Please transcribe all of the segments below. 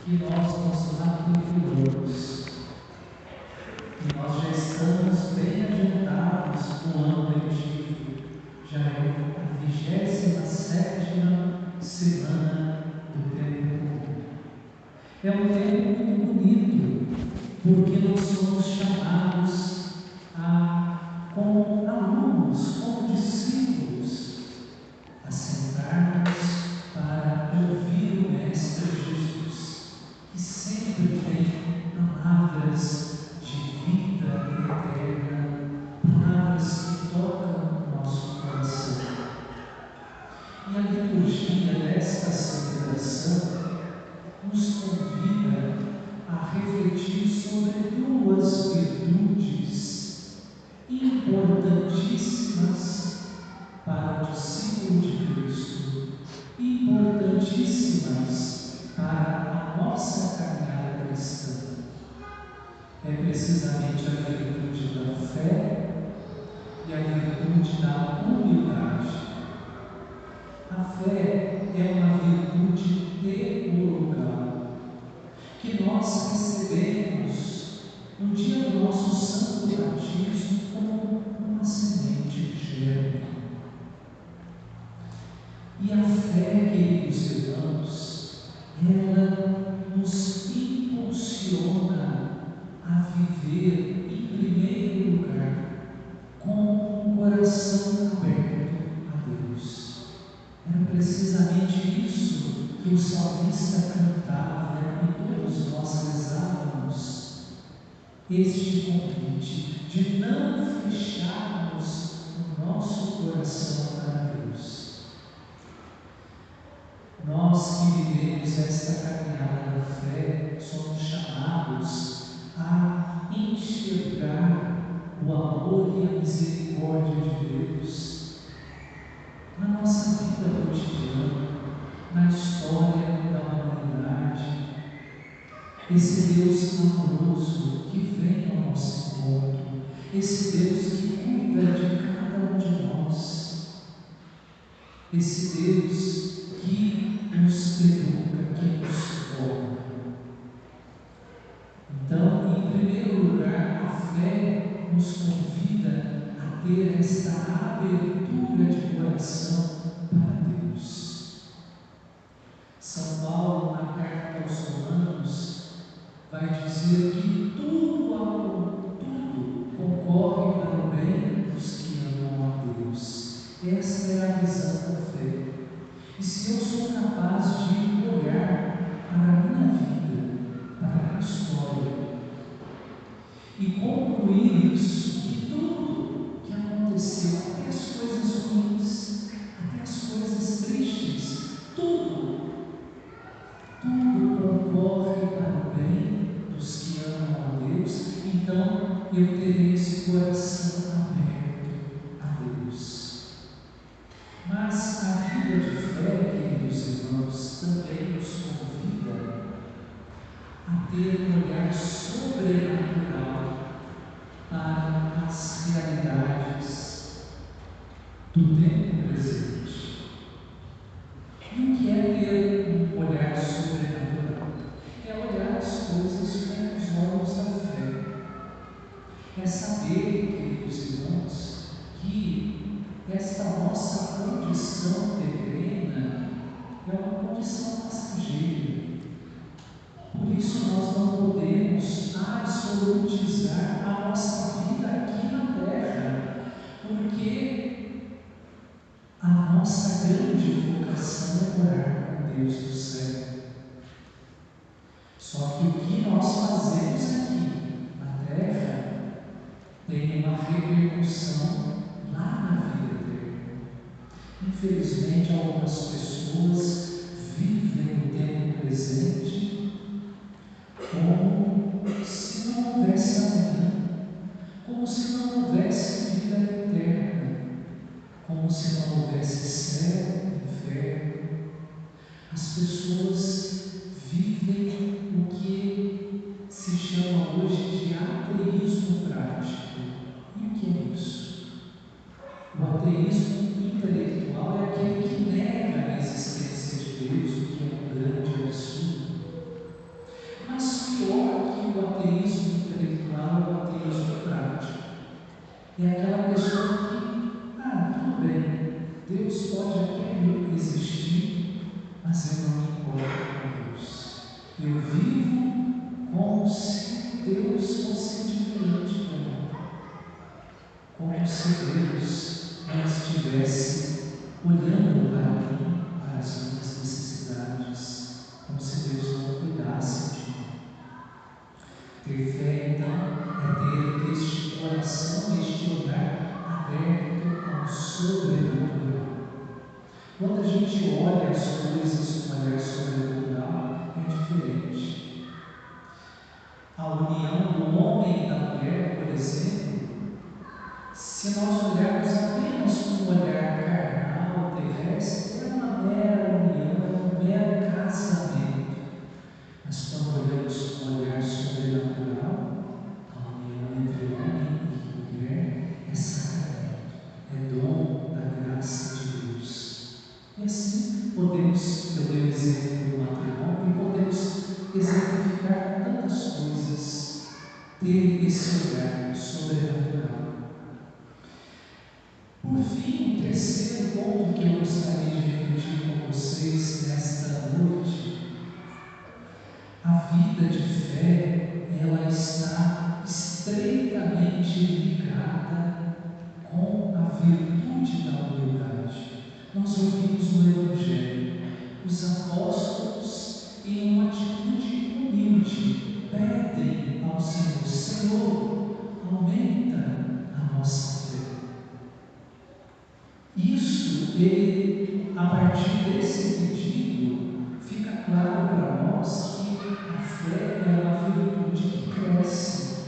que nós nos aventuramos, e nós já estamos bem adiantados no ano letivo, já é a 27ª semana do tempo comum. É um tempo muito bonito, porque nós somos chamados como alunos, como discípulos, a sentarmos para ouvir o Mestre Jesus, que sempre tem palavras de vida eterna, palavras que tocam o nosso coração. E a liturgia desta celebração nos convida a refletir sobre duas virtudes importantíssimas para o discípulo de Cristo, importantíssimas para a nossa caminhada cristã. É precisamente a virtude da fé e a virtude da humildade. A fé é uma virtude teologal que nós recebemos no dia do nosso santo batismo como uma semente de germe. E a fé, queridos irmãos, ela nos impulsiona a viver, em primeiro lugar, com um coração aberto a Deus. Era precisamente isso que o salmista cantava, e todos nós rezávamos, este convite de não fecharmos o nosso coração para Deus. Nós que vivemos esta caminhada da fé somos chamados a enxergar o amor e a misericórdia de Deus na nossa vida cotidiana, na história da humanidade. Esse Deus amoroso que vem ao nosso encontro, esse Deus que cuida de cada um de nós, esse Deus que nos educa, que nos forma. Então, em primeiro lugar, a fé nos convida a ter esta abertura de coração para Deus. São Paulo, na carta aos Romanos, vai dizer que tudo concorre para o bem dos que amam a Deus. Esta é a visão da fé. E se eu sou capaz de olhar para a minha vida, para a história, e concluir isso, que tudo que aconteceu, até as coisas ruins, até as coisas tristes, tudo concorre para o bem dos que amam a Deus. Então eu terei esse coração aberto a Deus. Mas a vida de fé, queridos irmãos, também nos convida a ter um olhar sobrenatural para as realidades do tempo presente. E o que é ter um olhar sobrenatural? É olhar as coisas com os olhos da fé. É saber, queridos irmãos, que esta nossa condição terrena é uma condição passageira. Por isso nós não podemos absolutizar a nossa vida aqui na terra, porque a nossa grande vocação é morar com Deus do céu. Só que o que nós fazemos aqui na terra tem uma repercussão lá na vida eterna. Infelizmente, algumas pessoas vivem o tempo presente como se não houvesse amanhã, como se não houvesse vida eterna, como se não houvesse céu e inferno. As pessoas vivem o que se chama hoje de ateísmo prático. E o que é isso? O ateísmo intelectual é aquele que nega a existência de Deus, o que é um grande absurdo. olha as coisas com um olhar sobrenatural é diferente. A união do homem e da mulher, por exemplo, se nós olharmos apenas com um olhar carnal, terrestre, é uma mera união, é um mero casamento. Mas quando olhamos com um olhar sobrenatural, a união entre homem e mulher é sacramento, é dom da graça de Deus. E assim podemos, eu dei o exemplo do matrimônio, e podemos exemplificar com tantas coisas, ter esse olhar sobrenatural. Por fim, o terceiro ponto que eu gostaria de refletir com vocês nesta noite: a vida de fé, ela está estreitamente ligada com a virtude da humildade. Nós ouvimos no Evangelho os apóstolos, em uma atitude humilde, pedem ao Senhor: Senhor, aumenta a nossa fé. Isso, a partir desse pedido, fica claro para nós que a fé é uma virtude que cresce.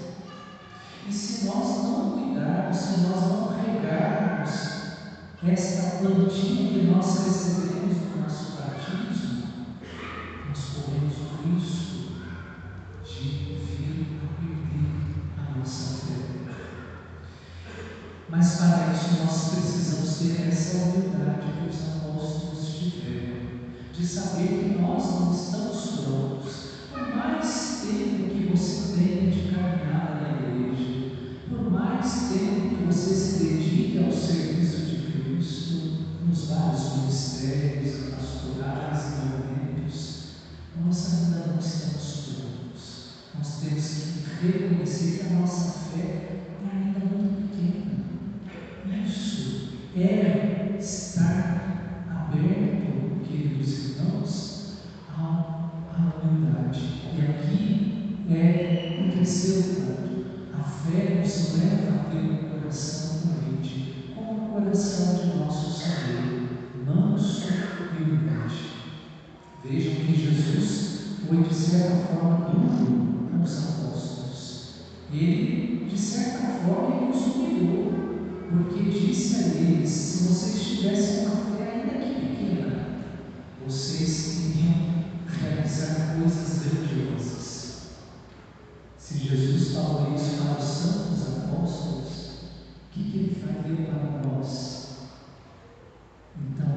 E se nós não cuidarmos, se nós não regarmos esta plantinha que nós recebemos no nosso batismo, nós corremos o risco de vir a perder a nossa fé. Mas para isso nós precisamos ter essa humildade que os apóstolos tiveram, de saber que nós não estamos prontos. Por mais tempo que você tenha de caminhada na igreja, por mais tempo que você se dedique ao serviço de Cristo, nos vários ministérios, pastorais e movimentos, nós ainda não estamos prontos. Nós temos que reconhecer que a nossa fé é ainda muito pequena. Isso é estar aberto, queridos irmãos, à humildade. E aqui é o terceiro ponto: a fé nos leva a ter um coração humilde, como o coração de nosso Senhor, manso e humilde. Vejam que Jesus foi, de certa forma, duro com os apóstolos. Ele, de certa forma, os humilhou, porque disse a eles: se vocês tivessem uma fé ainda que pequena, vocês iriam realizar coisas grandiosas. Se Jesus falou isso para os santos apóstolos, o que ele faria para nós? Então,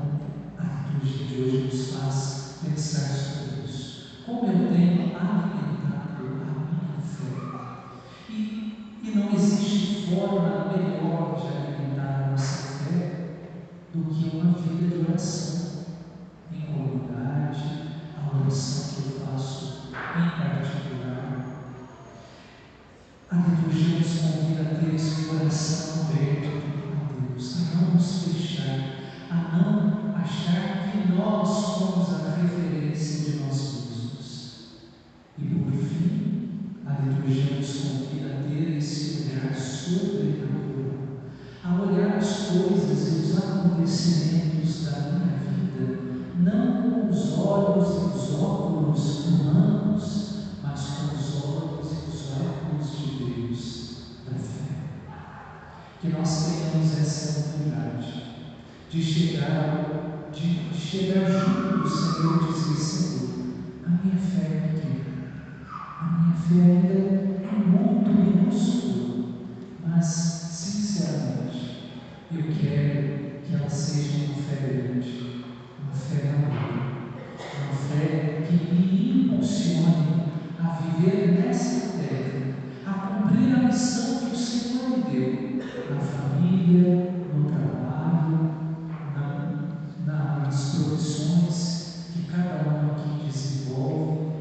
a liturgia de hoje nos faz pensar sobre isso. Como eu tenho alimentado a minha fé? E não existe forma melhor de alimentar a nossa fé do que uma vida de oração, em comunidade, a oração que eu faço em particular. A liturgia nos convida a ter esse coração aberto a Deus, a não nos fechar, a não achar que nós somos a referência de nós mesmos. E por fim, a liturgia nos convida a ter esse olhar sobrenatural, a olhar as coisas e os acontecimentos da minha vida, não com os olhos e os óculos humanos, mas com os olhos e os óculos de Deus, da fé. Que nós tenhamos essa humildade de chegar junto do Senhor e dizer: Senhor, a minha fé é pequena, a minha fé ainda é muito minúscula, mas, sinceramente, eu quero que ela seja uma fé grande, uma fé madura, uma fé que me impulsione a viver nessa terra, a cumprir a missão que o Senhor me deu, na família, no trabalho, nas profissões que cada um aqui desenvolve.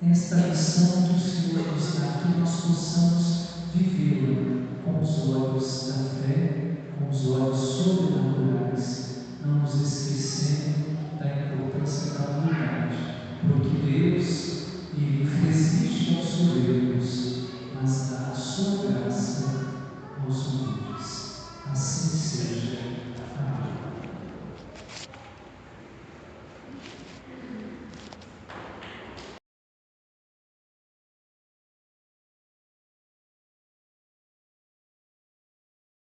Esta missão que o Senhor nos dá, que nós possamos vivê-la com os olhos da fé, com os olhos sobrenaturais, não nos esquecendo